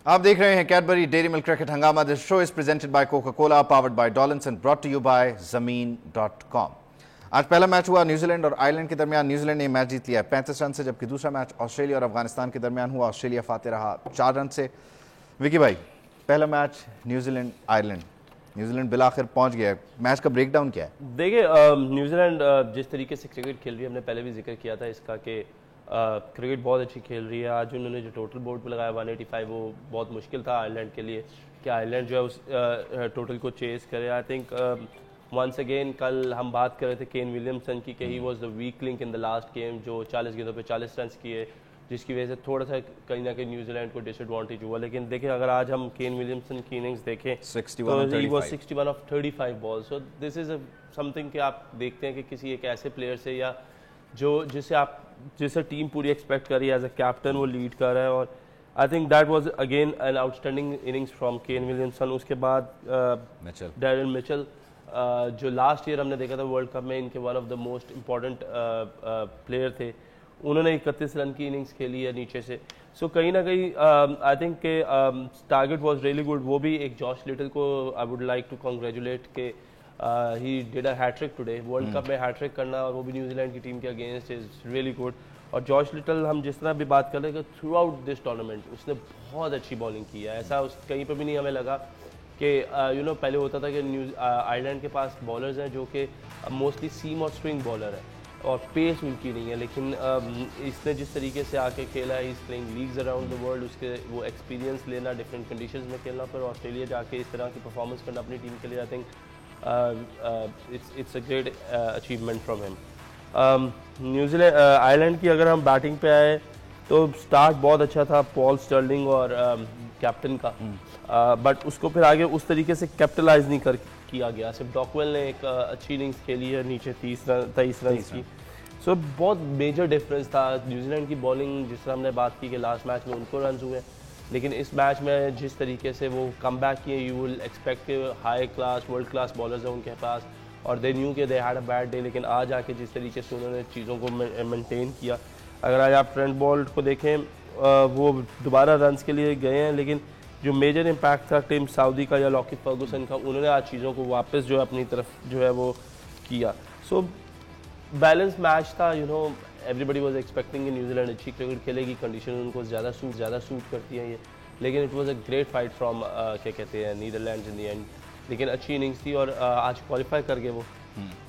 आप देख रहे हैं कैडबरी डेयरी मिल्क क्रिकेट हंगामा। This show is presented by Coca Cola, powered by Dollins and brought to you by ज़मीन.com। आज पहला मैच हुआ न्यूजीलैंड और आयरलैंड के दरमियान। न्यूजीलैंड ने मैच जीत लिया 35 रन से, जबकि दूसरा मैच ऑस्ट्रेलिया और अफगानिस्तान के दरमियान हुआ। ऑस्ट्रेलिया फाते रहा 4 रन से। विकी भाई, पहला मैच न्यूजीलैंड आयरलैंड, न्यूजीलैंड बिलाखिर पहुंच गया। मैच का ब्रेकडाउन क्या है? देखिए, न्यूजीलैंड जिस तरीके से क्रिकेट खेल रही है, हमने पहले भी जिक्र किया था इसका कि क्रिकेट बहुत अच्छी खेल रही है। आज उन्होंने जो टोटल बोर्ड पे लगाया 185, वो बहुत मुश्किल था आयरलैंड के लिए कि आयरलैंड जो है उस टोटल को चेस करे। आई थिंक वंस अगेन कल हम बात कर रहे थे केन विलियमसन की कि he was the weak link in the last game, जो 40 गेंदों पे 40 रन किए, जिसकी वजह से थोड़ा सा कहीं ना कहीं न्यूजीलैंड को डिसएडवांटेज हुआ। लेकिन देखिए, अगर आज हम केन विलियमसन की इनिंग्स देखें तो he was 61 of 35 ball. So this is something कि आप देखते हैं कि किसी एक ऐसे प्लेयर से या जिसे टीम पूरी एक्सपेक्ट कर रही है एज अ कैप्टन, वो लीड कर रहा है। और I think that was again an outstanding innings from Kane Williamson. उसके बाद डैरेन मिचेल, जो लास्ट ईयर हमने देखा था वर्ल्ड कप में, इनके one of the most important player थे, उन्होंने 31 रन की इनिंग्स खेली है नीचे से। सो कहीं ना कहीं आई थिंक के टारगेट वाज रियली गुड। वो भी एक जॉश लिटल को I would like to congratulate के he did a hattrick today. World cup में हैट्रिक करना, और वो भी न्यूजीलैंड की टीम के अगेंस्ट, इज रियली गुड। और जॉश लिटल, हम जिस तरह भी बात कर रहे हैं कि थ्रू आउट दिस टूर्नामेंट उसने बहुत अच्छी बॉलिंग की है। ऐसा कहीं पर भी नहीं हमें लगा कि पहले होता था कि आयरलैंड के पास बॉलर्स हैं जो कि मोस्टली सीम और स्विंग बॉलर है और पेस उनकी नहीं है। लेकिन इसने जिस तरीके से आके खेला है, इस playing leagues around the world, उसके वो एक्सपीरियंस लेना, डिफरेंट कंडीशंस में खेलना, फिर ऑस्ट्रेलिया जाके इस तरह की परफॉर्मेंस करना अपनी टीम के लिए, I think it's a great achievement from him. New Zealand Ireland की अगर हम बैटिंग पे आए तो स्टार्ट बहुत अच्छा था पॉल स्टर्लिंग और कैप्टन का, बट उसको फिर आगे उस तरीके से कैपिटलाइज नहीं किया गया। सिर्फ डॉकवेल ने एक अच्छी इनिंग्स खेली है नीचे 23 रन की। सो बहुत मेजर डिफरेंस था। न्यूजीलैंड की बॉलिंग, जिस तरह हमने बात की कि लास्ट मैच में उनको रन हुए, लेकिन इस मैच में जिस तरीके से वो कम बैक किए, यू विल एक्सपेक्ट के high class world class bowlers हैं उनके पास, और दे न्यू के दे हैड अ बैड डे। लेकिन आज आके जिस तरीके से उन्होंने चीज़ों को मेंटेन किया, अगर आज आप ट्रेंट बोल्ट को देखें, वो दोबारा रन्स के लिए गए हैं, लेकिन जो मेजर इम्पैक्ट था टिम साउदी का या लॉकी फर्गुसन का, उन्होंने आज चीज़ों को वापस जो है अपनी तरफ जो है वो किया। सो बैलेंस मैच था। एवरीबडी वाज एक्सपेक्टिंग कि न्यूजीलैंड अच्छी क्रिकेट खेलेगी, कंडीशन उनको ज़्यादा सूट करती हैं ये, लेकिन it was a great fight from क्या कहते हैं नीदरलैंड्स इन द एंड। लेकिन अच्छी इनिंग्स थी और आज क्वालिफाई कर गए वो,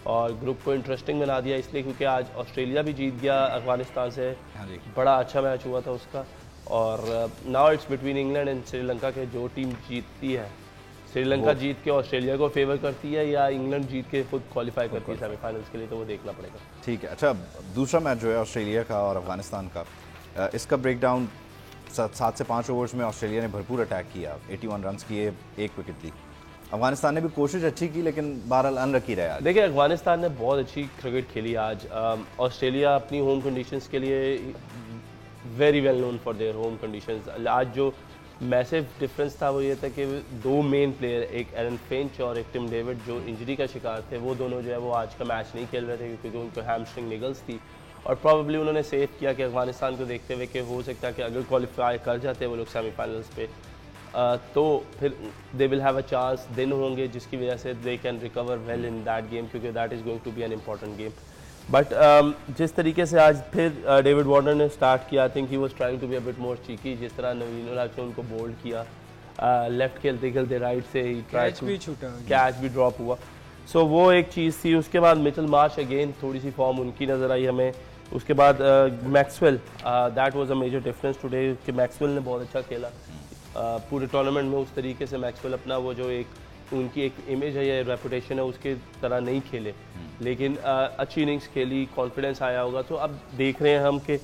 और ग्रुप को इंटरेस्टिंग बना दिया इसलिए क्योंकि आज ऑस्ट्रेलिया भी जीत गया अफगानिस्तान से। बड़ा अच्छा मैच हुआ था उसका। और now it's between England and Sri Lanka के, जो टीम जीतती है, श्रीलंका जीत के ऑस्ट्रेलिया को फेवर करती है या इंग्लैंड जीत के खुद क्वालिफाई करती है सेमीफाइनल्स के लिए, तो वो देखना पड़ेगा। ठीक है। अच्छा, दूसरा मैच जो है ऑस्ट्रेलिया का और अफगानिस्तान का, इसका ब्रेकडाउन 7 से 5 ओवर्स में ऑस्ट्रेलिया ने भरपूर अटैक किया, 81 रन किए, 1 विकेट ली। अफगानिस्तान ने भी कोशिश अच्छी की, लेकिन बहरहाल अनलकी रहा। देखिए, अफगानिस्तान ने बहुत अच्छी क्रिकेट खेली आज। ऑस्ट्रेलिया अपनी होम कंडीशंस के लिए very well known for their home conditions. आज जो मैसिव डिफरेंस था वो ये था कि 2 मेन प्लेयर, एक एरन फिंच और एक टिम डेविड, जो इंजरी का शिकार थे, वो दोनों जो है वो आज का मैच नहीं खेल रहे थे क्योंकि उनको हैमस्ट्रिंग निगल्स थी। और प्रॉबेबली उन्होंने सेव किया कि अफगानिस्तान को देखते हुए कि हो सकता है कि अगर क्वालिफाई कर जाते हैं वो लोग सेमीफाइनल्स पे, तो फिर they will have a chance, दिन होंगे जिसकी वजह से they can recover well in that game, क्योंकि that is going to be an important game. But जिस तरीके से आज फिर डेविड वार्नर ने स्टार्ट किया, I think he was trying to be a bit more cheeky. जिस तरह नवीन उल हक ने उनको बोल्ड किया, लेफ्ट खेलते खेलते राइट से ही कैच भी ड्रॉप हुआ। सो वो एक चीज़ थी। उसके बाद मिचेल मार्श, अगेन थोड़ी सी फॉर्म उनकी नज़र आई हमें। उसके बाद Maxwell, that was a major difference today कि मैक्सवेल ने बहुत अच्छा खेला पूरे टूर्नामेंट में। उस तरीके से मैक्सवेल अपना वो जो एक उनकी एक इमेज है या रेपुटेशन है उसके तरह नहीं खेले, लेकिन अच्छी इनिंग्स खेली, कॉन्फिडेंस आया होगा। तो अब देख रहे हैं हम कि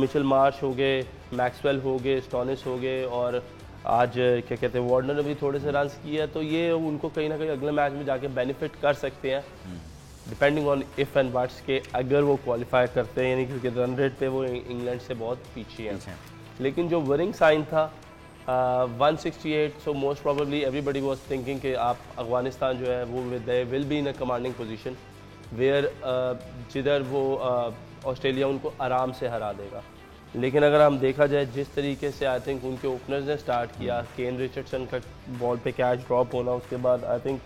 मिचेल मार्श हो गए, मैक्सवेल हो गए, स्टोनिस हो गए, और आज क्या कहते हैं वार्नर ने भी थोड़े से रन किए, तो ये उनको कहीं ना कहीं अगले मैच में जाके बेनिफिट कर सकते हैं, depending on if and buts के अगर वो क्वालिफाई करते हैं, यानी क्योंकि रन रेट पे वो इंग्लैंड से बहुत पीछे हैं। लेकिन जो वरिंग साइन था 168, so most probably everybody was thinking कि आप अफगानिस्तान जो है वो they will be in a commanding position where जिधर वो ऑस्ट्रेलिया उनको आराम से हरा देगा। लेकिन अगर हम देखा जाए जिस तरीके से आई थिंक उनके ओपनर्स ने स्टार्ट किया, केन रिचर्डसन का बॉल पे कैच ड्रॉप होना, उसके बाद आई थिंक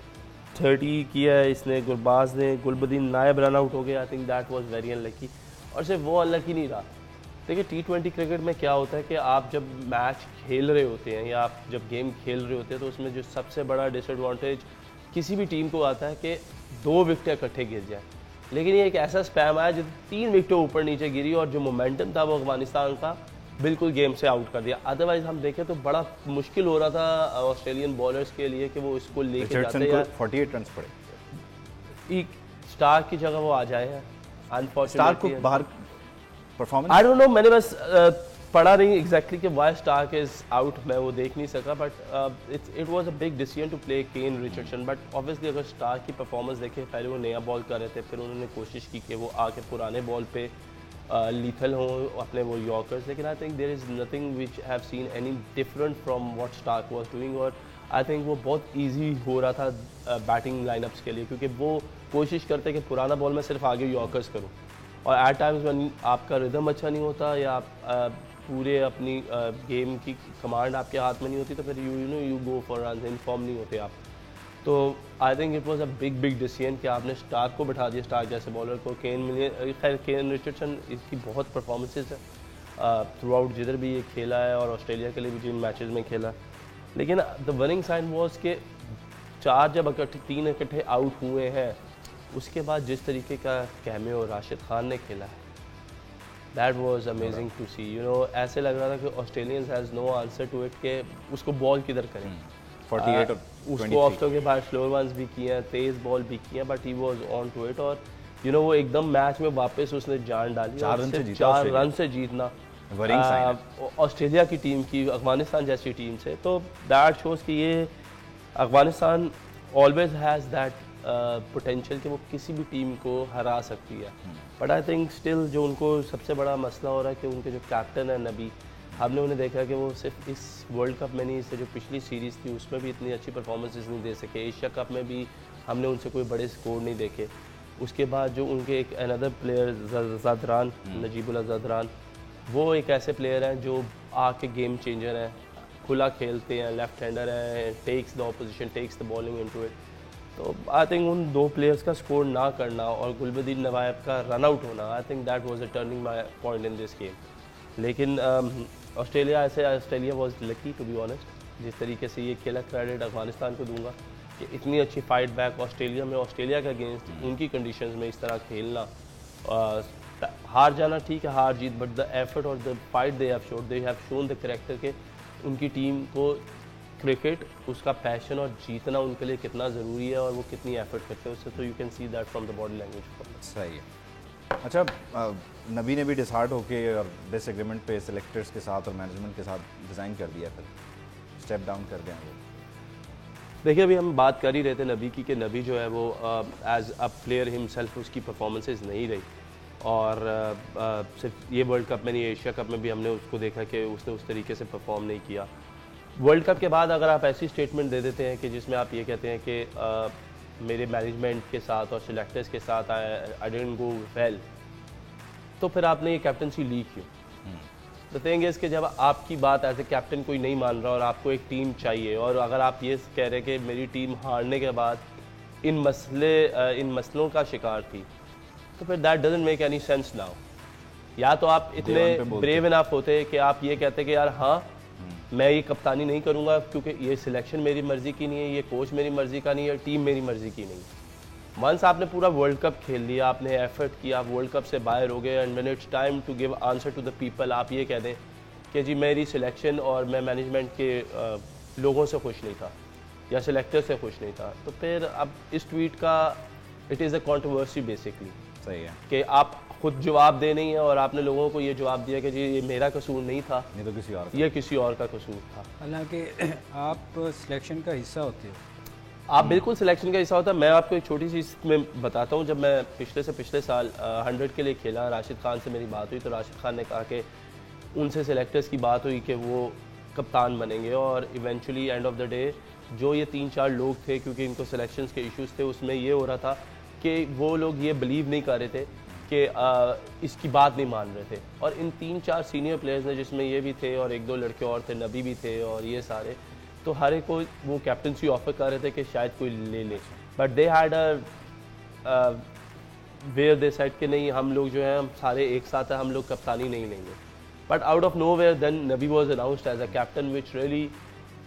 30 किया है इसने, गुरबाज ने, गुलबदीन नायब रन आउट हो गया, आई think that was very unlucky. और सिर्फ वो अनलकी नहीं रहा, देखिए T20 क्रिकेट में क्या होता है कि आप जब मैच खेल रहे होते हैं या आप जब गेम खेल रहे होते हैं तो उसमें जो सबसे बड़ा डिसएडवांटेज किसी भी टीम को आता है कि 2 विकेटें इकट्ठे गिर जाए। लेकिन ये एक ऐसा स्पैम आया जो 3 विकेटें ऊपर नीचे गिरी और जो मोमेंटम था वो अफगानिस्तान का बिल्कुल गेम से आउट कर दिया। अदरवाइज हम देखें तो बड़ा मुश्किल हो रहा था ऑस्ट्रेलियन बॉलर्स के लिए कि वो इसको लेके जाते हैं। 48 रन पड़े, स्टार की जगह वो आ जाए हैं अनफॉर्चुनेटली। स्टार को बाहर परफॉर्मेंस आई डोंट नो, मैंने बस पढ़ा नहीं एग्जैक्टली कि वाई स्टार्क इज आउट, मैं वो देख नहीं सका, but it was a big decision to play Kane Richardson. But obviously अगर स्टार्क की परफॉर्मेंस देखें, पहले वो नया बॉल कर रहे थे, फिर उन्होंने कोशिश की कि वो आके पुराने बॉल पे लीथल हों अपने वो यॉर्कर्स, लेकिन I think there is nothing which have seen any different from what Starc was doing. और आई थिंक वो बहुत ईजी हो रहा था बैटिंग लाइनअप्स के लिए, क्योंकि वो कोशिश करते कि पुराना बॉल में सिर्फ आगे यॉर्कर्स करूँ, और एट टाइम्स व्हेन आपका रिदम अच्छा नहीं होता या आप पूरे अपनी गेम की कमांड आपके हाथ में नहीं होती तो फिर you go for run, inform नहीं होते आप। तो I think it was a big decision कि आपने स्टार्क को बैठा दिया, स्टार्क जैसे बॉलर को। खैर केन रिचर्डसन इसकी बहुत परफॉर्मेंसेज है थ्रू आउट, जिधर भी ये खेला है और ऑस्ट्रेलिया के लिए भी जिन मैचेस में खेला, लेकिन द वनिंग साइन वॉज के 4 जब 3 इकट्ठे आउट हुए हैं उसके बाद जिस तरीके का कैमियो राशिद खान ने खेला है, that was amazing to see. You know, ऐसे लग रहा था कि Australians has no answer to it के उसको बॉल किधर करें। 48 और उसको ऑफ के बाद स्लोअर वंस भी किए हैं, तेज़ बॉल भी किए हैं, but he was on to it. और यू नो वो एकदम मैच में वापस उसने जान डाली, 4 रन से जीता, 4 रन से जीतना ऑस्ट्रेलिया की टीम की अफगानिस्तान जैसी टीम से, तो दैट शोज़ कि ये Afghanistan always has that potential कि वो किसी भी टीम को हरा सकती है। बट आई थिंक स्टिल जो उनको सबसे बड़ा मसला हो रहा है कि उनके जो कैप्टन है नबी, हमने उन्हें देखा कि वो सिर्फ इस वर्ल्ड कप में नहीं, इससे जो पिछली सीरीज़ थी उसमें भी इतनी अच्छी परफॉर्मेंसेस नहीं दे सके, एशिया कप में भी हमने उनसे कोई बड़े स्कोर नहीं देखे। उसके बाद जो उनके एक अनदर प्लेयर ज़दरान, नजीबुल्लाह ज़दरान, वो एक ऐसे प्लेयर हैं जो आके गेम चेंजर हैं, खुला खेलते हैं, लेफ्ट हैंडर हैं, takes the opposition, takes the bowling into it. तो आई थिंक उन 2 प्लेयर्स का स्कोर ना करना और गुलबदीन नवाब का रन आउट होना, I think that was a turning point in this game. लेकिन Australia was lucky to be honest, जिस तरीके से ये खेला, क्रेडिट अफगानिस्तान को दूंगा कि इतनी अच्छी फाइट बैक ऑस्ट्रेलिया में, ऑस्ट्रेलिया के अगेंस्ट उनकी कंडीशंस में इस तरह खेलना, हार जाना ठीक है, हार जीत, बट द एफर्ट और the fight they have shown the character के उनकी टीम को क्रिकेट, उसका पैशन और जीतना उनके लिए कितना ज़रूरी है और वो कितनी एफर्ट करते हैं उससे, तो you can see that from the body language. सही है। अच्छा, नबी ने भी डिसहार्ट होके और डिसएग्रीमेंट पे सेलेक्टर्स के साथ और मैनेजमेंट के साथ डिज़ाइन कर दिया, फिर स्टेप डाउन कर दिया वो। देखिए अभी हम बात कर ही रहे थे नबी की, कि नबी जो है वो एज अ प्लेयर हिमसेल्फ उसकी परफॉर्मेंसेज नहीं रही, और सिर्फ ये वर्ल्ड कप में नहीं, एशिया कप में भी हमने उसको देखा कि उसने उस तरीके से परफॉर्म नहीं किया। वर्ल्ड कप के बाद अगर आप ऐसी स्टेटमेंट दे देते हैं कि जिसमें आप ये कहते हैं कि मेरे मैनेजमेंट के साथ और सिलेक्टर्स के साथ आई डिडंट गो वेल, तो फिर आपने ये कैप्टनसी ली क्यों? द थिंग इज़ कि जब आपकी बात एज ए कैप्टन कोई नहीं मान रहा और आपको एक टीम चाहिए, और अगर आप ये कह रहे हैं कि मेरी टीम हारने के बाद इन मसलों का शिकार थी, तो फिर that doesn't make any sense now. या तो आप इतने ब्रेव इनफ होते कि आप ये कहते कि यार हाँ मैं ये कप्तानी नहीं करूँगा क्योंकि ये सिलेक्शन मेरी मर्ज़ी की नहीं है, ये कोच मेरी मर्ज़ी का नहीं है, टीम मेरी मर्ज़ी की नहीं है। वंस आपने पूरा वर्ल्ड कप खेल लिया, आपने एफर्ट किया, आप वर्ल्ड कप से बाहर हो गए, and when it's time to give answer to the people, आप ये कह दें कि जी मेरी सिलेक्शन और मैं मैनेजमेंट के लोगों से खुश नहीं था या सिलेक्टर से खुश नहीं था, तो फिर अब इस ट्वीट का it is a controversy basically. सही है कि आप खुद जवाब दे नहीं है और आपने लोगों को ये जवाब दिया कि जी ये मेरा कसूर नहीं था, नहीं तो किसी और का, ये किसी और का कसूर था। हालांकि आप सिलेक्शन का हिस्सा होते हो, आप बिल्कुल सिलेक्शन का हिस्सा होता है। मैं आपको एक छोटी सी इसमें बताता हूँ, जब मैं पिछले साल 100 के लिए खेला, राशिद खान से मेरी बात हुई, तो राशिद खान ने कहा कि उनसे सिलेक्टर्स की बात हुई कि वो कप्तान बनेंगे, और eventually end of the day जो ये 3-4 लोग थे, क्योंकि इनको सिलेक्शंस के इश्यूज थे, उसमें ये हो रहा था कि वो लोग ये बिलीव नहीं कर रहे थे कि इसकी बात नहीं मान रहे थे। और इन 3-4 सीनियर प्लेयर्स ने, जिसमें ये भी थे और 1-2 लड़के और थे, नबी भी थे और ये सारे, तो हर एक को वो कैप्टनसी ऑफर कर रहे थे कि शायद कोई ले ले, but they had a where they said कि नहीं, हम लोग जो है हम सारे एक साथ हैं, हम लोग कप्तानी नहीं लेंगे। But out of nowhere then Nabi was announced as a captain, which really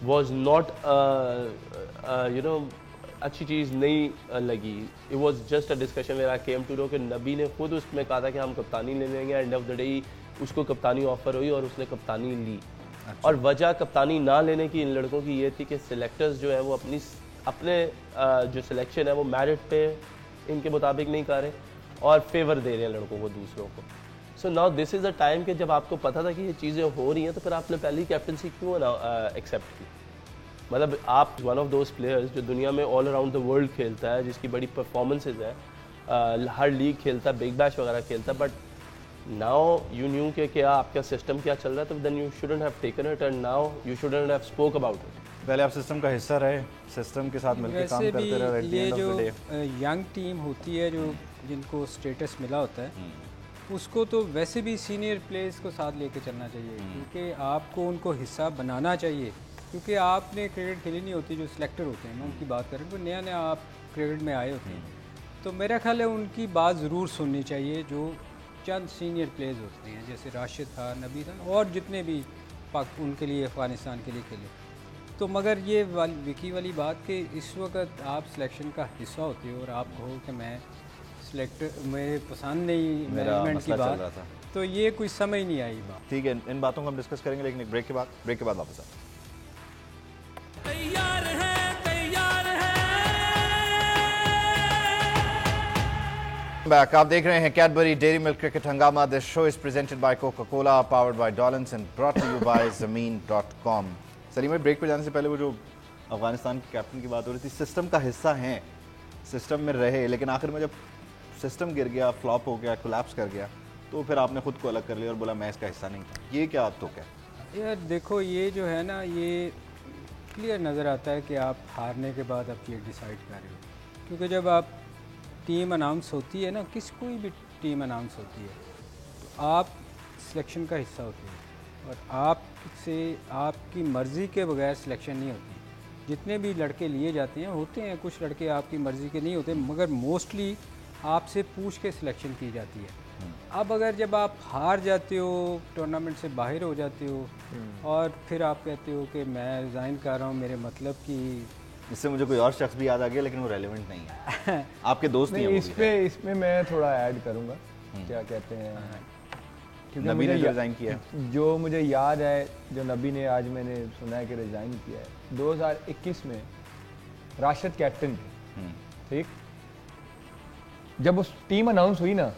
was not you know अच्छी चीज़ नहीं लगी। It was just a discussion where I came to know कि नबी ने खुद उसमें कहा था कि हम कप्तानी ले लेंगे। एंड ऑफ द डे उसको कप्तानी ऑफर हुई और उसने कप्तानी ली। अच्छा। और वजह कप्तानी ना लेने की इन लड़कों की ये थी कि सिलेक्टर्स जो है वो अपने जो सिलेक्शन है वो मेरिट पे इनके मुताबिक नहीं कर रहे और फेवर दे रहे हैं लड़कों को, दूसरों को। So now this is a time कि जब आपको पता था कि ये चीज़ें हो रही हैं, तो फिर आपने पहली कैप्टनसी क्यों एक्सेप्ट की? मतलब आप वन ऑफ दोज प्लेयर्स जो दुनिया में ऑल अराउंड द वर्ल्ड खेलता है, जिसकी बड़ी परफॉर्मेंसेज है, हर लीग खेलता है, बिग बैश वगैरह खेलता है, बट नाउ यू न्यू के क्या आपका सिस्टम क्या चल रहा है, तो then you shouldn't have taken it and now you shouldn't have spoke about it. पहले आप सिस्टम का हिस्सा रहे, सिस्टम के साथ मिलकर काम करते रहे। At the end of the day ये जो यंग टीम होती है, जो जिनको स्टेटस मिला होता है, उसको तो वैसे भी सीनियर प्लेयर्स को साथ लेके चलना चाहिए, क्योंकि आपको उनको हिस्सा बनाना चाहिए। क्योंकि आपने क्रिकेट खेली नहीं होती, जो सिलेक्टर होते हैं, मैं उनकी बात कर रहा हूँ, वो नया नया आप क्रिकेट में आए होते हैं, तो मेरा ख्याल है उनकी बात ज़रूर सुननी चाहिए। जो चंद सीनियर प्लेयर्स होते हैं, जैसे राशिद था, नबी था, और जितने भी उनके लिए अफ़गानिस्तान के लिए खेले, तो मगर ये विकी वाली बात कि इस वक्त आप सिलेक्शन का हिस्सा होते हो और आप कहो कि मैं सिलेक्टर, मेरे पसंद नहीं मैनेजमेंट की बात, तो ये कोई समझ नहीं आई बात। ठीक है, इन बातों को हम डिस्कस करेंगे, लेकिन एक ब्रेक के बाद वापस आते हैं। बैक, आप देख रहे हैं कैडबरी डेयरी मिल्क क्रिकेट हंगामा। This show is presented by Coca Cola, powered by Dollins and brought to you by ज़मीन.com। सलीम भाई, ब्रेक पे जाने से पहले वो जो अफगानिस्तान के कैप्टन की बात हो रही थी, सिस्टम का हिस्सा हैं, सिस्टम में रहे, लेकिन आखिर में जब सिस्टम गिर गया, फ्लॉप हो गया, कोलैप्स कर गया, तो फिर आपने खुद को अलग कर लिया और बोला मैं इसका हिस्सा नहीं था। ये क्या तो क्या यार देखो, ये जो है ना, ये क्लियर नज़र आता है कि आप हारने के बाद आप ये डिसाइड कर रहे हो। क्योंकि जब आप टीम अनाउंस होती है ना, कोई भी टीम अनाउंस होती है, तो आप सिलेक्शन का हिस्सा होते हो और आपसे आपकी मर्ज़ी के बगैर सिलेक्शन नहीं होती। जितने भी लड़के लिए जाते हैं, होते हैं कुछ लड़के आपकी मर्ज़ी के नहीं होते, मगर मोस्टली आपसे पूछ के सिलेक्शन की जाती है। अब अगर जब आप हार जाते हो, टूर्नामेंट से बाहर हो जाते हो और फिर आप कहते हो कि मैं रिज़ाइन कर रहा हूँ, मेरे मतलब कि, इससे मुझे कोई और शख्स भी याद आ गया, लेकिन वो रेलेवेंट नहीं है। आपके दोस्त नहीं हैं। इसमें मैं थोड़ा ऐड करूँगा, क्या कहते हैं, क्योंकि नबी ने रिज़ाइन किया, जो मुझे याद है, जो नबी ने आज मैंने सुना है कि रिज़ाइन किया है, 2021 में राशिद कैप्टन थे, ठीक। जब उस टीम अनाउंस हुई ना,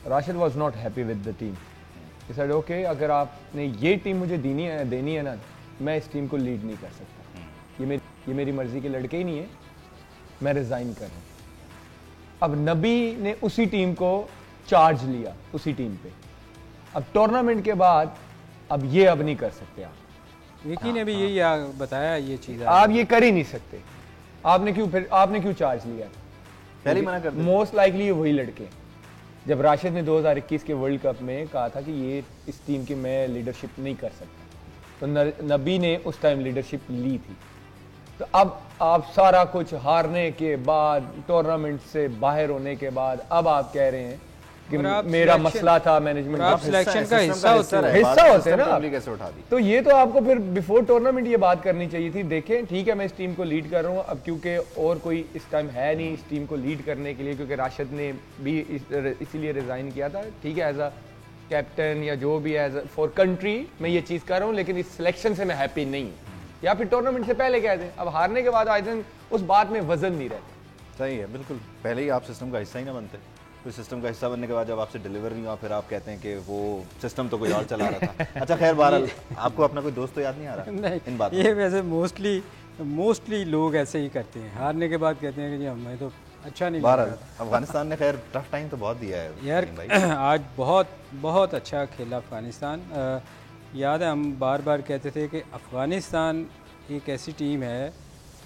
Rashid was not happy with the team. He said okay, अगर आपने ये टीम मुझे देनी है ना, मैं इस टीम को लीड नहीं कर सकता, ये मेरी मर्जी के लड़के ही नहीं है, मैं रिज़ाइन कर रहा हूँ। अब नबी ने उसी टीम को चार्ज लिया, उसी टीम पे। अब टूर्नामेंट के बाद अब नहीं कर सकते आप। विकी ने भी यही बताया, ये चीज़ आप ये कर ही नहीं सकते। आपने क्यों चार्ज लिया? पहले मना कर दिया। मोस्ट लाइकली वही लड़के, जब राशिद ने 2021 के वर्ल्ड कप में कहा था कि ये इस टीम की मैं लीडरशिप नहीं कर सकता, तो नबी ने उस टाइम लीडरशिप ली थी। तो अब आप सारा कुछ हारने के बाद, टूर्नामेंट से बाहर होने के बाद, अब आप कह रहे हैं कि मेरा मसला था मैनेजमेंट। आप सिलेक्शन का हिस्सा होते हैं ना, कैसे उठा दी? तो ये तो आपको फिर बिफोर टूर्नामेंट ये बात करनी चाहिए थी। देखें, ठीक है, मैं इस टीम को लीड कर रहा हूँ, अब क्योंकि और कोई इस टाइम है नहीं इस टीम को लीड करने के लिए, क्योंकि राशिद ने भी इसीलिए रिजाइन किया था, ठीक है, एज अ कैप्टन या जो भी एज फॉर कंट्री मैं ये चीज़ कर रहा हूँ, लेकिन इस सिलेक्शन से मैं हैप्पी नहीं हूँ। या फिर टूर्नामेंट से पहले कह दें। अब हारने के बाद आई थिंक उस बात में वजन नहीं रहता। सही है, बिल्कुल। पहले ही आप सिस्टम का हिस्सा ही ना बनते, फिर सिस्टम का हिस्सा बनने के बाद जब आपसे डिलीवर नहीं हुआ, फिर आप कहते हैं कि वो सिस्टम तो कोई और चला रहा था। अच्छा, खैर, बहरहाल आपको अपना कोई दोस्त तो याद नहीं आ रहा? नहीं, इन बातों ये वैसे मोस्टली लोग ऐसे ही करते हैं, हारने के बाद कहते हैं कि जी हमें तो अच्छा नहीं लगा। बहरहाल अफगानिस्तान ने खैर टफ टाइम तो बहुत दिया है यार। आज बहुत अच्छा खेला अफगानिस्तान। याद है, हम बार बार कहते थे कि अफगानिस्तान एक ऐसी टीम है,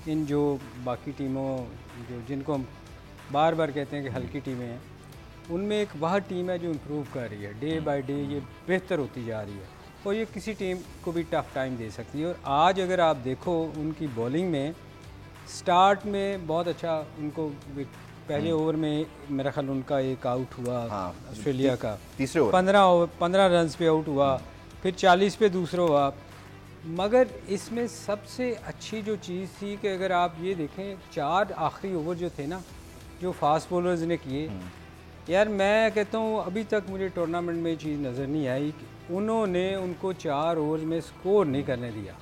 जो बाकी टीमों जिनको हम बार बार कहते हैं कि हल्की टीमें हैं, उनमें एक वह टीम है जो इम्प्रूव कर रही है, डे बाय डे ये बेहतर होती जा रही है और ये किसी टीम को भी टफ टाइम दे सकती है। और आज अगर आप देखो उनकी बॉलिंग में स्टार्ट में बहुत अच्छा उनको पहले ओवर में मेरा ख्याल उनका एक आउट हुआ ऑस्ट्रेलिया का, तीसरे ओवर 15 रन पे आउट हुआ, फिर 40 पे दूसरा हुआ। मगर इसमें सबसे अच्छी जो चीज़ थी कि अगर आप ये देखें 4 आखिरी ओवर जो थे ना जो फास्ट बॉलर्स ने किए, यार मैं कहता हूँ अभी तक मुझे टूर्नामेंट में ये चीज़ नज़र नहीं आई कि उन्होंने उनको 4 ओवर में स्कोर नहीं करने दिया।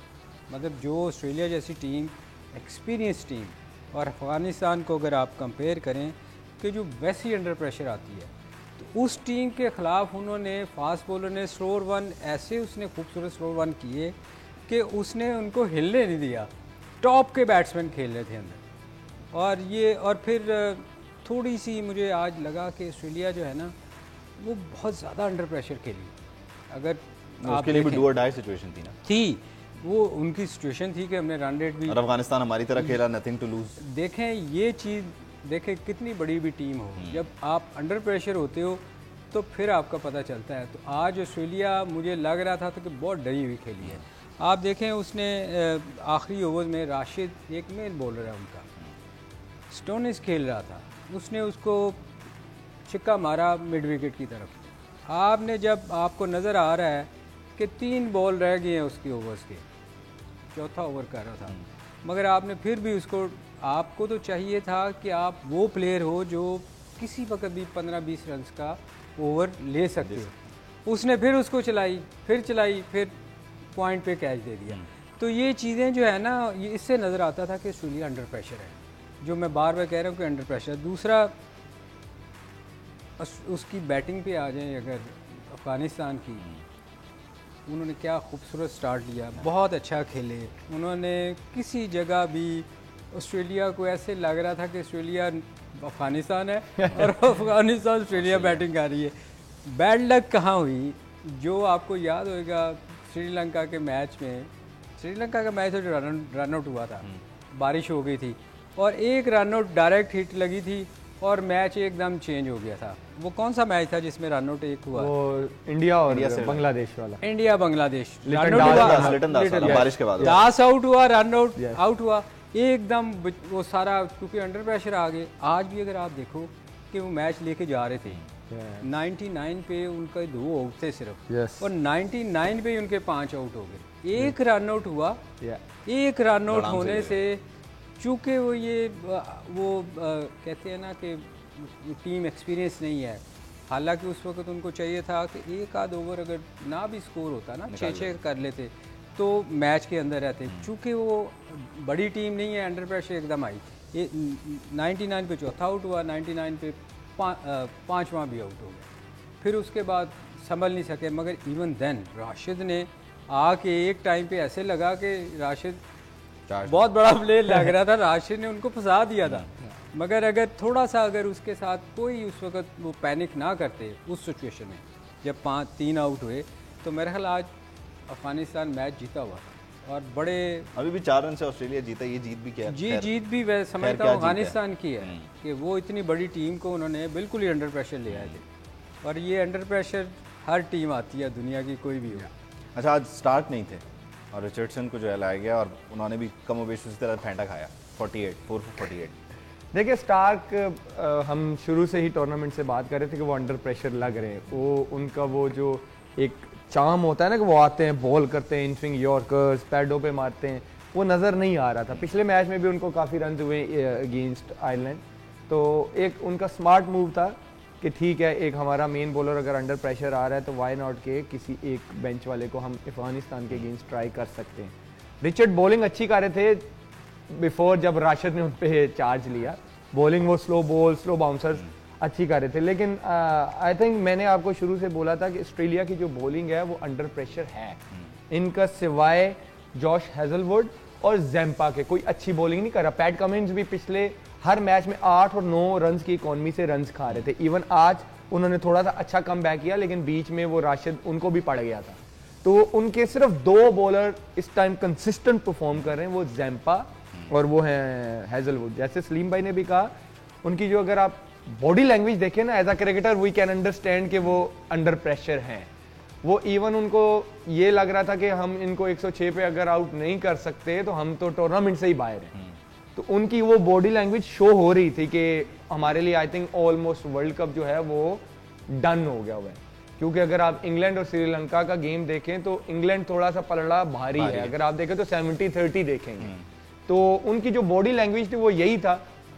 मतलब जो ऑस्ट्रेलिया जैसी टीम एक्सपीरियंस टीम और अफ़गानिस्तान को अगर आप कंपेयर करें कि जो वैसी अंडर प्रेशर आती है, तो उस टीम के ख़िलाफ़ उन्होंने फास्ट बॉलर ने स्लोअर वन ऐसे उसने खूबसूरत स्लोअर वन किए कि उसने उनको हिलने नहीं दिया। टॉप के बैट्समैन खेल रहे थे अंदर। और फिर थोड़ी सी मुझे आज लगा कि ऑस्ट्रेलिया जो है ना वो बहुत ज़्यादा अंडर प्रेशर खेली। अगर उसके लिए भी डू और डाई सिचुएशन थी ना, थी वो उनकी सिचुएशन थी कि हमने रन रेट भी, और अफगानिस्तान हमारी तरह खेला, नथिंग टू लूज। देखें ये चीज़ देखें कितनी बड़ी भी टीम हो, जब आप अंडर प्रेशर होते हो तो फिर आपका पता चलता है। तो आज ऑस्ट्रेलिया मुझे लग रहा था कि बहुत डरी हुई खेली है। आप देखें उसने आखिरी ओवर में राशिद एक मेन बॉलर है उनका, स्टोनिस खेल रहा था, उसने उसको छिक्का मारा मिड विकेट की तरफ। आपने जब आपको नज़र आ रहा है कि 3 बॉल रह गए हैं उसके ओवर्स के, चौथा ओवर कर रहा था, मगर आपने फिर भी उसको, आपको तो चाहिए था कि आप वो प्लेयर हो जो किसी वक्त भी 15-20 रन का ओवर ले सकते हो। उसने फिर उसको चलाई, फिर पॉइंट पे कैच दे दिया। तो ये चीज़ें जो है ना, ये इससे नज़र आता था कि ऑस्ट्रेलिया अंडर प्रेशर है, जो मैं बार बार कह रहा हूँ कि अंडर प्रेशर। दूसरा उसकी बैटिंग पे आ जाए अगर अफ़गानिस्तान की, उन्होंने क्या खूबसूरत स्टार्ट लिया, बहुत अच्छा खेले उन्होंने। किसी जगह भी ऑस्ट्रेलिया को ऐसे लग रहा था कि ऑस्ट्रेलिया अफ़गानिस्तान है और अफ़गानिस्तान ऑस्ट्रेलिया बैटिंग कर रही है। बैड लक कहाँ हुई, जो आपको याद होएगा श्रीलंका के मैच में, श्रीलंका का मैच जो रन आउट हुआ था, बारिश हो गई थी और एक रन आउट डायरेक्ट हिट लगी थी और मैच एकदम चेंज हो गया था। वो कौन सा मैच था जिसमें रन आउट एक हुआ? वो इंडिया और बांग्लादेश वाला, इंडिया बांग्लादेश बारिश के बाद 10 आउट हुआ, रन आउट हुआ एकदम। वो सारा क्योंकि अंडर प्रेशर आ गए। आज भी अगर आप देखो कि वो मैच लेके जा रहे थे, 99 पे उनका 2 आउट थे सिर्फ, और 99 पे उनके 5 आउट हो गए। एक रन आउट हुआ, एक रन आउट होने से चूँकि वो कहते हैं ना कि टीम एक्सपीरियंस नहीं है। हालांकि उस वक्त उनको चाहिए था कि एक आध ओवर अगर ना भी स्कोर होता ना, 6-6 कर लेते तो मैच के अंदर रहते। चूँकि वो बड़ी टीम नहीं है, अंडर प्रेशर एकदम आई। ये 99 पे चौथा आउट हुआ, 99 पे 5वां भी आउट हो गया। फिर उसके बाद संभल नहीं सके। मगर इवन देन राशिद ने आके एक टाइम पे ऐसे लगा कि राशिद बहुत बड़ा प्लेयर लग रहा था, राशिद ने उनको फंसा दिया था। मगर अगर थोड़ा सा अगर उसके साथ कोई उस वक्त वो पैनिक ना करते उस सिचुएशन में, जब 3 आउट हुए, तो मेरे ख्याल आज अफगानिस्तान मैच जीता हुआ था। और बड़े अभी भी 4 रन से ऑस्ट्रेलिया जीता, ये जीत भी क्या है? जीत भी मैं समझता हूँ अफगानिस्तान की है कि वो इतनी बड़ी टीम को उन्होंने बिल्कुल ही अंडर प्रेशर ले आए थे। और ये अंडर प्रेशर हर टीम आती है, दुनिया की कोई भी हो। अच्छा, आज स्टार्क नहीं थे और रिचर्डसन को जो है लाया गया और उन्होंने भी कमोबेश उसी तरह फेंटा खाया, 4 for 48। देखिए स्टार्क, हम शुरू से ही टूर्नामेंट से बात कर रहे थे कि वो अंडर प्रेशर लग रहे हैं। वो उनका वो जो एक चार्म होता है ना कि वो आते हैं, बॉल करते हैं, इन स्विंग यॉर्कर्स, पैडों पे मारते हैं, वो नज़र नहीं आ रहा था। पिछले मैच में भी उनको काफ़ी रन हुए अगेंस्ट आयरलैंड। तो एक उनका स्मार्ट मूव था कि ठीक है, एक हमारा मेन बॉलर अगर अंडर प्रेशर आ रहा है तो वाई नॉट के किसी एक बेंच वाले को हम अफगानिस्तान के अगेंस्ट ट्राई कर सकते हैं। रिचर्ड बॉलिंग अच्छी कर रहे थे बिफोर, जब राशिद ने उन पर चार्ज लिया। बॉलिंग वो स्लो बॉल, स्लो बाउंसर्स अच्छी कर रहे थे। लेकिन आई थिंक मैंने आपको शुरू से बोला था कि ऑस्ट्रेलिया की जो बॉलिंग है वो अंडर प्रेशर है। इनका सिवाय जॉश हेजलवुड और जैम्पा के कोई अच्छी बॉलिंग नहीं कर रहा। पैट कमिंस भी पिछले हर मैच में 8 और 9 रन की इकॉनमी से रन खा रहे थे। इवन आज उन्होंने थोड़ा सा अच्छा कम बैक किया, लेकिन बीच में वो राशिद उनको भी पड़ गया था। तो उनके सिर्फ 2 बॉलर इस टाइम कंसिस्टेंट परफॉर्म कर रहे हैं, वो जैम्पा और वो हैं हेजलवुड। जैसे सलीम भाई ने भी कहा, उनकी जो अगर आप बॉडी लैंग्वेज देखे ना, as a cricketer we can understand कि वो अंडर प्रेशर हैं। वो इवन उनको ये लग रहा था कि हम इनको 106 पे अगर आउट नहीं कर सकते तो हम तो टूर्नामेंट से ही बाहर हैं। तो उनकी वो बॉडी लैंग्वेज शो हो रही थी कि हमारे लिए I think almost world cup जो है वो डन हो गया हुआ है। क्योंकि अगर आप इंग्लैंड और श्रीलंका का गेम देखें तो इंग्लैंड थोड़ा सा पलड़ा भारी है, अगर आप देखें तो 70-30 देखेंगे। तो उनकी जो बॉडी लैंग्वेज थी वो यही था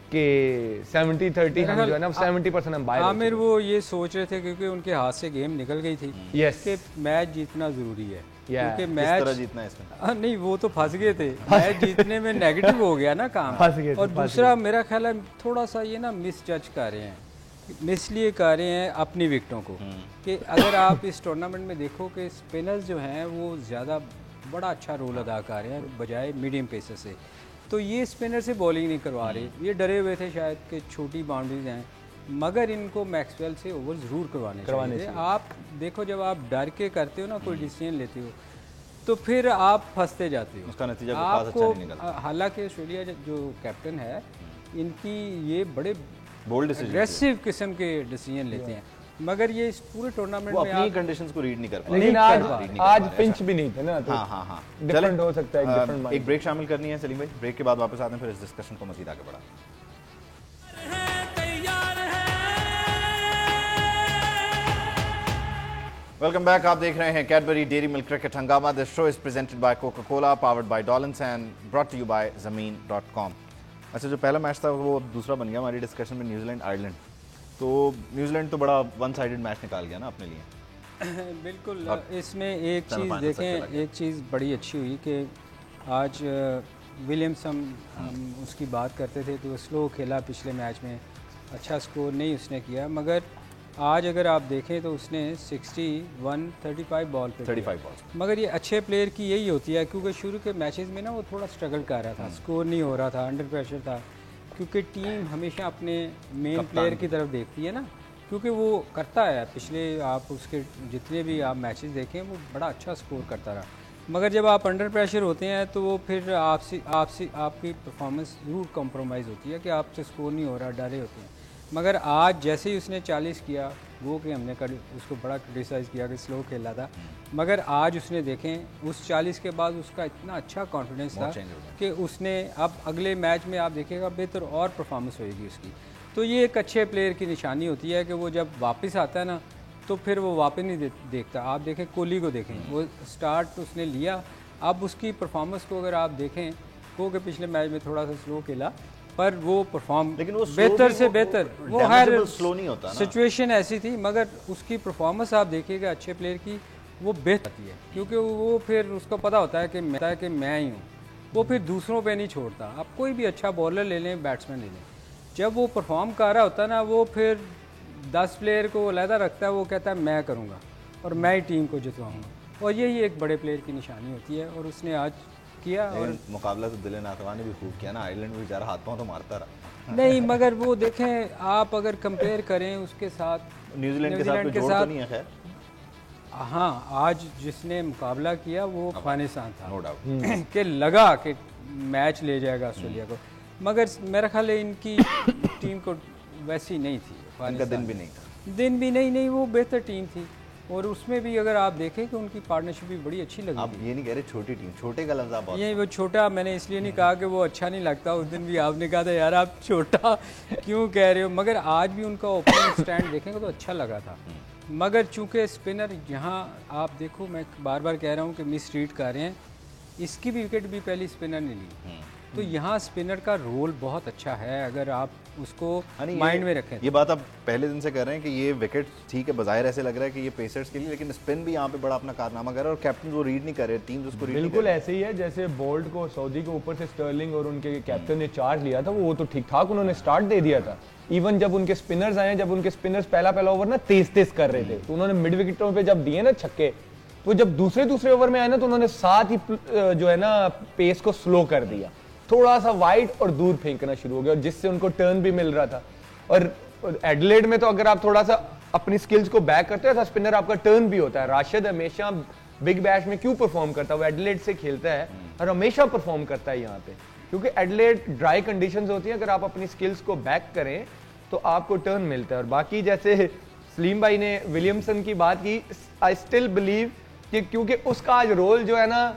कि 70-30 हम जो है ना 70% हम बाहर। आमिर वो ये सोच रहे थे क्योंकि उनके हाथ से गेम निकल गई थी यस कि मैच जीतना जरूरी है, क्योंकि किस मैच तरह जीतना है इसमें? नहीं वो तो फंस गए थे, मैच जीतने में नेगेटिव हो गया ना काम। फंस गए थे, और दूसरा मेरा ख्याल है थोड़ा सा ये ना मिस जज कर रहे हैं, इसलिए कर रहे हैं अपनी विकेटों को कि अगर आप इस टूर्नामेंट में देखो कि स्पिनर्स जो हैं वो ज़्यादा बड़ा अच्छा रोल अदा कर रहे हैं बजाय मीडियम पेसर से। तो ये स्पिनर से बॉलिंग नहीं करवा रहे, ये डरे हुए थे शायद कि छोटी बाउंड्रीज हैं, मगर इनको मैक्सवेल से ओवर ज़रूर करवाने चाहिए। आप देखो जब आप डर के करते हो ना कोई डिसीजन लेते हो तो फिर आप फंसते जाते हो, उसका नतीजा कोई खास अच्छा नहीं निकलता। हालांकि ऑस्ट्रेलिया जो कैप्टन है इनकी ये बड़े बोल्ड डिसीजन, एग्रेसिव किस्म के डिसीजन लेते हैं, मगर ये इस पूरे टूर्नामेंट वो में अपनी कंडीशंस को रीड नहीं कर पा लेकिन आज पिंच भी नहीं थे ना, तो हाँ हाँ डिफरेंट हो सकता है, डिफरेंट एक ब्रेक शामिल करनी है सलीम भाई, ब्रेक के बाद वापस आते हैं, फिर इस डिस्कशन को मजीद आगे बढ़ा। वेलकम बैक, आप देख रहे हैं कैडबरी डेयरी मिल्क क्रिकेट हंगामा। This show is presented by Coca Cola, powered by Dollins and brought to you by ज़मीन.com। अच्छा, जो पहला मैच था वो दूसरा बन गया हमारी डिस्कशन में, न्यूजीलैंड आयरलैंड। तो न्यूजीलैंड तो बड़ा वन साइडेड मैच निकाल गया ना अपने लिए। बिल्कुल। इसमें एक चीज़ देखें, एक चीज़ बड़ी अच्छी हुई कि आज विलियम्स हम उसकी बात करते थे तो स्लो खेला पिछले मैच में, अच्छा स्कोर नहीं उसने किया, मगर आज अगर आप देखें तो उसने 35 बॉल पे 35 बॉल। मगर ये अच्छे प्लेयर की यही होती है, क्योंकि शुरू के मैचेस में ना वो थोड़ा स्ट्रगल कर रहा था, स्कोर नहीं हो रहा था, अंडर प्रेशर था, क्योंकि टीम हमेशा अपने मेन प्लेयर की तरफ देखती है ना, क्योंकि वो करता है, पिछले आप उसके जितने भी आप मैचेस देखें वो बड़ा अच्छा स्कोर करता रहा, मगर जब आप अंडर प्रेशर होते हैं तो वो फिर आपकी परफॉर्मेंस ज़रूर कॉम्प्रोमाइज़ होती है कि आपसे स्कोर नहीं हो रहा, डरे होते हैं। मगर आज जैसे ही उसने 40 किया, वो कि हमने उसको बड़ा क्रिटिसाइज़ किया कि स्लो खेला था, मगर आज उसने देखें उस 40 के बाद उसका इतना अच्छा कॉन्फिडेंस था कि उसने अब अगले मैच में आप देखिएगा बेहतर और परफॉर्मेंस होएगी उसकी। तो ये एक अच्छे प्लेयर की निशानी होती है कि वो जब वापस आता है ना तो फिर वो वापस नहीं देखता। आप देखें कोहली को देखें, वो स्टार्ट उसने लिया, अब उसकी परफॉर्मेंस को अगर आप देखें को कि पिछले मैच में थोड़ा सा स्लो खेला पर वो परफॉर्म बेहतर से बेहतर, वो हर स्लो नहीं होता ना, सिचुएशन ऐसी थी, मगर उसकी परफॉर्मेंस आप देखिएगा अच्छे प्लेयर की वो बेहतर आती है, क्योंकि वो फिर उसको पता होता है कि मैं ही हूँ, वो फिर दूसरों पे नहीं छोड़ता। आप कोई भी अच्छा बॉलर ले लें, बैट्समैन ले लें, जब वो परफॉर्म कर रहा होता है ना, वो फिर 10 प्लेयर को अलहदा रखता है, वो कहता है मैं करूँगा और मैं ही टीम को जितवाऊँगा, और यही एक बड़े प्लेयर की निशानी होती है, और उसने आज किया। और मुकाबला तो दिल नातवा ने भी खूब किया ना, आयरलैंड भी बेचारा हाथ पांव तो मारता रहा। नहीं, मगर वो देखें आप अगर कंपेयर करें उसके साथ न्यूजीलैंड के साथ कोई जोड़ तो नहीं है खैर। हाँ, आज जिसने मुकाबला किया वो अफगानिस्तान था, नो डाउट कि लगा कि मैच ले जाएगा ऑस्ट्रेलिया को, मगर मेरा ख्याल है इनकी टीम को वैसी नहीं थी, इनका दिन भी नहीं था, दिन भी नहीं, वो बेहतर टीम थी, और उसमें भी अगर आप देखें कि उनकी पार्टनरशिप भी बड़ी अच्छी लगी। आप ये नहीं कह रहे छोटी टीम, छोटे का लफ्ज़ आप बहुत, ये वो छोटा मैंने इसलिए नहीं कहा कि वो अच्छा नहीं लगता, उस दिन भी आपने कहा था यार आप छोटा क्यों कह रहे हो, मगर आज भी उनका ओपनिंग स्टैंड देखेंगे तो अच्छा लगा था, मगर चूंकि स्पिनर यहाँ आप देखो, मैं बार बार कह रहा हूँ कि मिस रीड कर रहे हैं, इसकी भी विकेट भी पहली स्पिनर ने ली, तो यहाँ स्पिनर का रोल बहुत अच्छा है अगर आप उसको माइंड में रखें। ये बात आप पहले दिन से कर रहे हैं कि ये विकेट ठीक है, बजाय ऐसे लग रहा है कि ये पेसर्स के लिए, लेकिन स्पिन भी यहाँ पे बड़ा अपना कारनामा कर रहा है, और कैप्टन वो रीड नहीं कर रहे, टीम उसको रीड बिल्कुल ऐसे ही है जैसे बोल्ट को सऊदी के ऊपर से स्टर्लिंग और उनके कैप्टन ने चार्ज लिया था, वो तो ठीक ठाक उन्होंने स्टार्ट दे दिया था। इवन जब उनके स्पिनर्स आए, जब उनके स्पिनर्स पहला ओवर ना तेज कर रहे थे, तो उन्होंने मिड विकेटों पे जब दिए ना छक्के, तो जब दूसरे ओवर में आए ना तो उन्होंने साथ ही जो है ना पेस को स्लो कर दिया, थोड़ा सा वाइड और दूर फेंकना शुरू हो गया, जिससे उनको टर्न भी मिल रहा था। और एडिलेड में तो अगर आप थोड़ा सा अपनी स्किल्स को बैक करते हो, स्पिनर आपका टर्न भी होता है। राशिद हमेशा बिग बैश में क्यों परफॉर्म करता है, वो एडिलेड से खेलता है और हमेशा परफॉर्म करता है यहाँ पे, क्योंकि एडिलेड ड्राई कंडीशंस होती हैं, अगर आप अपनी स्किल्स को बैक करें तो आपको टर्न मिलता है। और बाकी जैसे सलीम भाई ने विलियमसन की बात की, आई स्टिल बिलीव कि क्योंकि उसका आज रोल जो है ना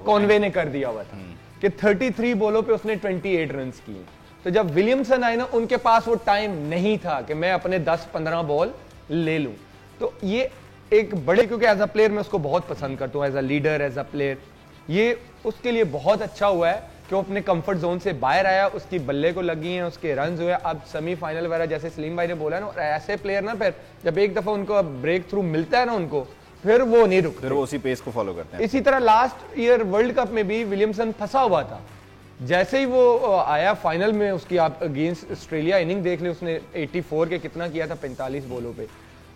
कॉनवे ने कर दिया हुआ था कि 33 बॉलों पे उसने 28 रन्स किए। तो जब विलियमसन आए ना, उनके पास वो टाइम नहीं था कि मैं अपने 10-15 बॉल ले लूं। तो ये एक बड़े, क्योंकि एज अ प्लेयर मैं उसको बहुत पसंद करता हूं, as a leader, as a player, ये उसके लिए बहुत अच्छा हुआ है कि वो अपने कंफर्ट जोन से बाहर आया, उसकी बल्ले को लगी हैं, उसके रन्स हुए। अब सेमीफाइनल वगैरह जैसे सलीम भाई ने बोला ना, ऐसे प्लेयर ना फिर जब एक दफा उनको ब्रेक थ्रू मिलता है ना उनको, फिर वो नहीं रुकते, फिर वो उसी पेस को फॉलो करते हैं। इसी तरह लास्ट ईयर वर्ल्ड कप में भी विलियमसन फंसा हुआ था, जैसे ही वो आया फाइनल में, उसकी आप अगेंस्ट ऑस्ट्रेलिया इनिंग देख ले, उसने 84 के कितना किया था 45 बॉलों पे।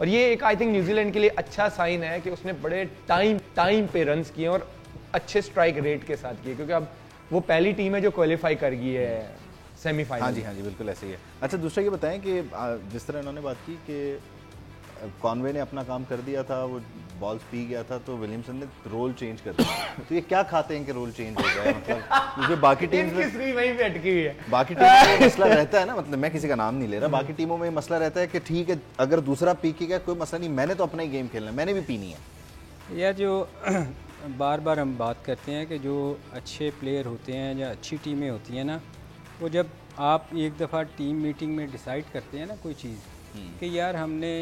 और ये एक आई थिंक न्यूजीलैंड के लिए अच्छा साइन है कि उसने बड़े टाइम पे रन्स किए और अच्छे स्ट्राइक रेट के साथ किए, क्योंकि अब वो पहली टीम है जो क्वालिफाई कर गई है सेमीफाइनल। हाँ जी बिल्कुल ऐसे ही है। अच्छा, दूसरा ये बताएं कि जिस तरह इन्होंने बात की कि कॉनवे ने अपना काम कर दिया था, वो बॉल्स पी गया था, तो विलियमसन ने रोल चेंज कर दिया। तो ये क्या खाते हैं कि रोल चेंज हो जाए? मतलब क्योंकि बाकी टीम्स में वहीं पे अटकी हुई है, बाकी टीमों में मसला रहता है ना, मतलब मैं किसी का नाम नहीं ले रहा, बाकी टीमों में मसला रहता है कि ठीक है अगर दूसरा पी के गया कोई मसला नहीं, मैंने तो अपना ही गेम खेलना है, मैंने भी पीनी है। या जो बार बार हम बात करते हैं कि जो अच्छे प्लेयर होते हैं या अच्छी टीमें होती हैं ना, वो जब आप एक दफ़ा टीम मीटिंग में डिसाइड करते हैं ना कोई चीज़ कि यार हमने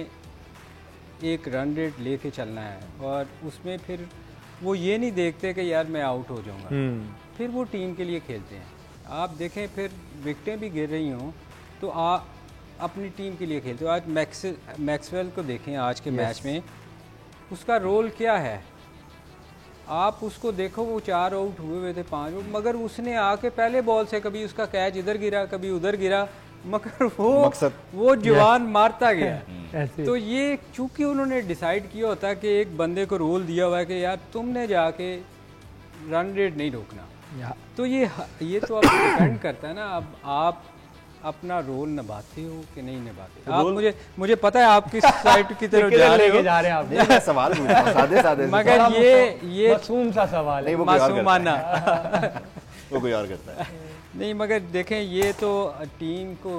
एक रन रेट लेके चलना है, और उसमें फिर वो ये नहीं देखते कि यार मैं आउट हो जाऊंगा, फिर वो टीम के लिए खेलते हैं। आप देखें फिर विकेटें भी गिर रही हों तो आप अपनी टीम के लिए खेलते हो। आज मैक्सवेल को देखें आज के मैच में, उसका रोल क्या है? आप उसको देखो, वो 4 आउट हुए थे, 5 आउट, मगर उसने आके पहले बॉल से कभी उसका कैच इधर गिरा कभी उधर गिरा, मगर वो जवान मारता गया। तो ये चूंकि उन्होंने डिसाइड किया होता कि एक बंदे को रोल दिया हुआ है कि यार तुमने जाके रन रेट नहीं रोकना, तो ये तो अब डिपेंड करता है ना, अब आप अपना रोल निभाते हो कि नहीं निभाते। आप मुझे पता है आप किस साइड की तरफ जा रहे हैं आप। मैं सवाल पूछ रहा हूं सादे मगर ये मासूम सा सवाल है, मासूमाना वो कोई और करता है। नहीं, मगर देखें ये तो टीम को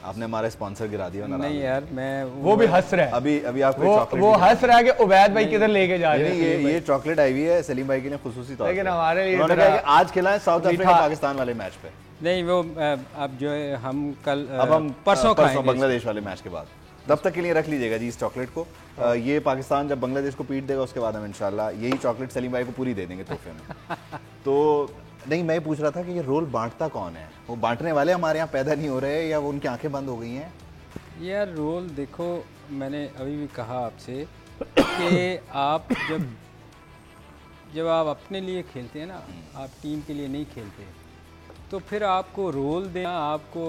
आपने हमारा स्पॉन्सर गिरा दिया ना। नहीं यार, मैं वो भी हंस रहा है, अभी आपको वो हंस रहा है कि उबैद भाई किधर लेके जा रहे हैं। ये चॉकलेट आई हुई है सलीम भाई की ने खुसूसी तौर पे, लेकिन हमारे लिए उन्होंने कहा कि आज खेला है साउथ अफ्रीका पाकिस्तान वाले मैच पे। नहीं, वो अब जो है हम कल अब हम परसों बांग्लादेश वाले मैच के बाद, तब तक के लिए रख लीजिएगा जी इस चॉकलेट को। ये पाकिस्तान जब बांग्लादेश को पीट देगा उसके बाद हम इंशाल्लाह यही चॉकलेट सलीम भाई को पूरी दे देंगे तोहफे में। तो नहीं, मैं पूछ रहा था कि ये रोल बांटता कौन है? वो बांटने वाले हमारे यहाँ पैदा नहीं हो रहे या वो उनकी आंखें बंद हो गई हैं? यार रोल देखो, मैंने अभी भी कहा आपसे कि आप जब आप अपने लिए खेलते हैं ना, आप टीम के लिए नहीं खेलते, तो फिर आपको रोल देना, आपको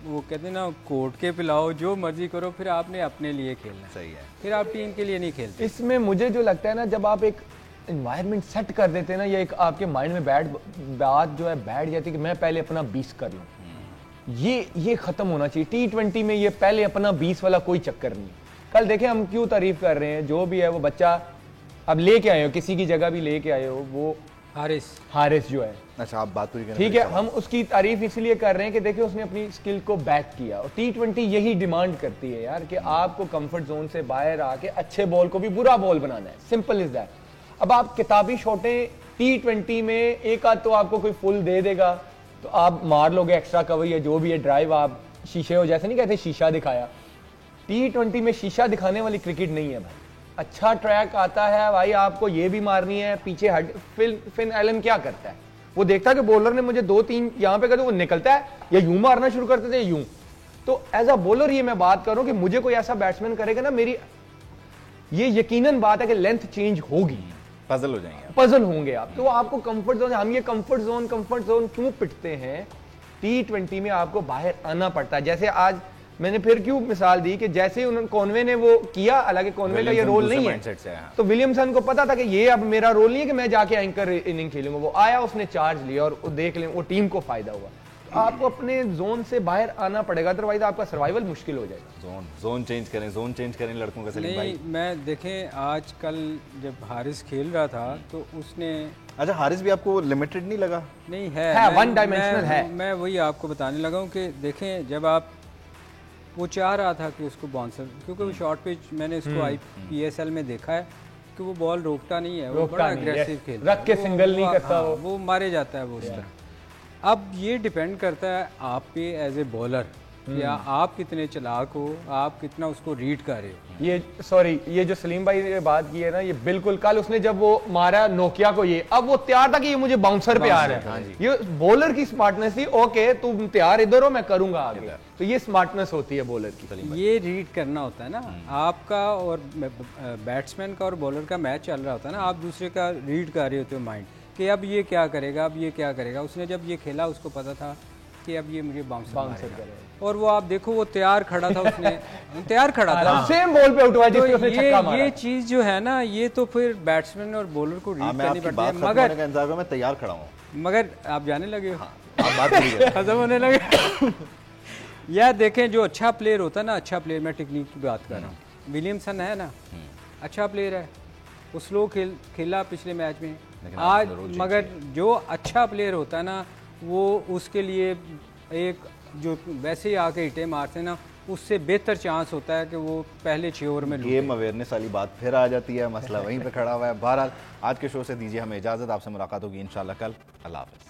वो कहते हैं ना कोर्ट के पिलाओ, जो मर्जी करो, फिर आपने अपने लिए खेलना। सही है, फिर आप टीम के लिए नहीं खेलते। इसमें मुझे जो लगता है ना, जब आप एक एनवायरनमेंट सेट कर देते हैं ना, ये एक आपके माइंड में बात जो है बैठ जाती है कि मैं पहले अपना 20 कर लूं, ये खत्म होना चाहिए। T20 में ये पहले अपना 20 वाला कोई चक्कर नहीं। कल देखें हम क्यों तारीफ कर रहे हैं, जो भी है वो बच्चा अब लेके आए हो, किसी की जगह भी लेके आए हो, वो हारिस जो है, अच्छा आप बात पूरी करें, ठीक है, हम उसकी तारीफ इसलिए कर रहे हैं कि देखिए उसने अपनी स्किल को बैक किया। और T20 यही डिमांड करती है यार कि आपको कंफर्ट जोन से बाहर आके अच्छे बॉल को भी बुरा बॉल बनाना है, सिंपल इज दैट। अब आप किताबी शॉटें T20 में एक आध तो आपको कोई फुल दे देगा तो आप मार लोगे, एक्स्ट्रा कवर या जो भी है ड्राइव, आप शीशे हो, जैसे नहीं कहते शीशा दिखाया। T20 में शीशा दिखाने वाली क्रिकेट नहीं है भाई। अच्छा ट्रैक आता है भाई, आपको ये भी मारनी है, पीछे हट। फिन एलन क्या करता है, वो देखता है कि बॉलर ने मुझे 2-3 यहाँ पे कर, वो निकलता है या यूं मारना शुरू करते थे यूं। तो एज अ बॉलर ये मैं बात करूं कि मुझे कोई ऐसा बैट्समैन करेगा ना, मेरी ये यकीनन बात है कि लेंथ चेंज होगी, पजल हो जाएंगे, पजल होंगे आप। तो आपको कंफर्ट जोन, हम ये कंफर्ट जोन क्यों पिटते हैं? T20 में आपको बाहर आना पड़ता है। जैसे आज मैंने फिर क्यों मिसाल दी कि जैसे उन्होंने कॉनवे ने वो किया, हालांकि कॉनवे का ये रोल नहीं है, तो विलियमसन को पता था कि ये अब मेरा रोल नहीं है कि मैं जाके एंकर इनिंग खेलूंगा। वो आया, उसने चार्ज लिया और देख लें वो टीम को फायदा हुआ। तो आपको अपने जोन से बाहर आना पड़ेगा, अदरवाइज आपका सर्वाइवल मुश्किल हो जाएगा। जोन चेंज करें लड़कों का। सलीम भाई, मैं देखें आज कल जब हारिस खेल रहा था तो उसने, अच्छा हारिस भी आपको लिमिटेड नहीं लगा? नहीं है, वन डायमेंशनल है। मैं वही आपको बताने लगा हूँ कि देखें जब आप वो चाह रहा था कि उसको बाउंसर, क्योंकि वो शॉर्ट पिच मैंने इसको IPSL में देखा है कि वो बॉल रोकता नहीं है, वो बड़ा अग्रेसिव खेलता है, रख के सिंगल नहीं करता, वो मारे जाता है वो उस तरह। अब ये डिपेंड करता है आप पे एज ए बॉलर, या आप कितने चालाक हो, आप कितना उसको रीड कर रहे हो। ये जो सलीम भाई ने बात की है ना, ये बिल्कुल कल उसने जब वो मारा नोकिया को, ये अब वो तैयार था कि ये मुझे बाउंसर पे आ रहा है। ये बॉलर की स्मार्टनेस थी, ओके तुम तैयार इधर हो, मैं करूंगा आगे। तो ये स्मार्टनेस होती है बॉलर की, ये रीड करना होता है ना आपका, और बैट्समैन का और बॉलर का मैच चल रहा होता है ना, आप दूसरे का रीड कर रहे होते हो माइंड कि अब ये क्या करेगा, अब ये क्या करेगा। उसने जब ये खेला उसको पता था कि अब ये मुझे बाउंसर करेगा, और वो आप देखो वो तैयार खड़ा था, उसने तैयार खड़ा था, सेम बॉल पे आउट हुआ जिसपे उसने तो छक्का मारा। ये चीज जो है ना, ये तो फिर बैट्समैन और बॉलर को रीड करनी पड़ती है। मगर मैं तैयार खड़ा हूँ, मगर आप जाने लगे हो, आप बात करिए। खत्म होने लगे। यार देखें, जो अच्छा प्लेयर होता है ना, अच्छा प्लेयर, मैं टेक्निक की बात कर रहा हूँ, विलियमसन है ना, अच्छा प्लेयर है, वो स्लो खेला पिछले मैच में आज, मगर जो अच्छा प्लेयर होता है ना, वो उसके लिए एक जो वैसे ही आके हिटे मारते हैं ना, उससे बेहतर चांस होता है कि वो पहले 6 ओवर में गेम अवेयरनेस वाली बात फिर आ जाती है, मसला वहीं पे खड़ा हुआ है। बहरहाल आज के शो से दीजिए हमें इजाज़त, आपसे मुलाकात होगी इंशाल्लाह कल। अल्लाह हाफ़िज़।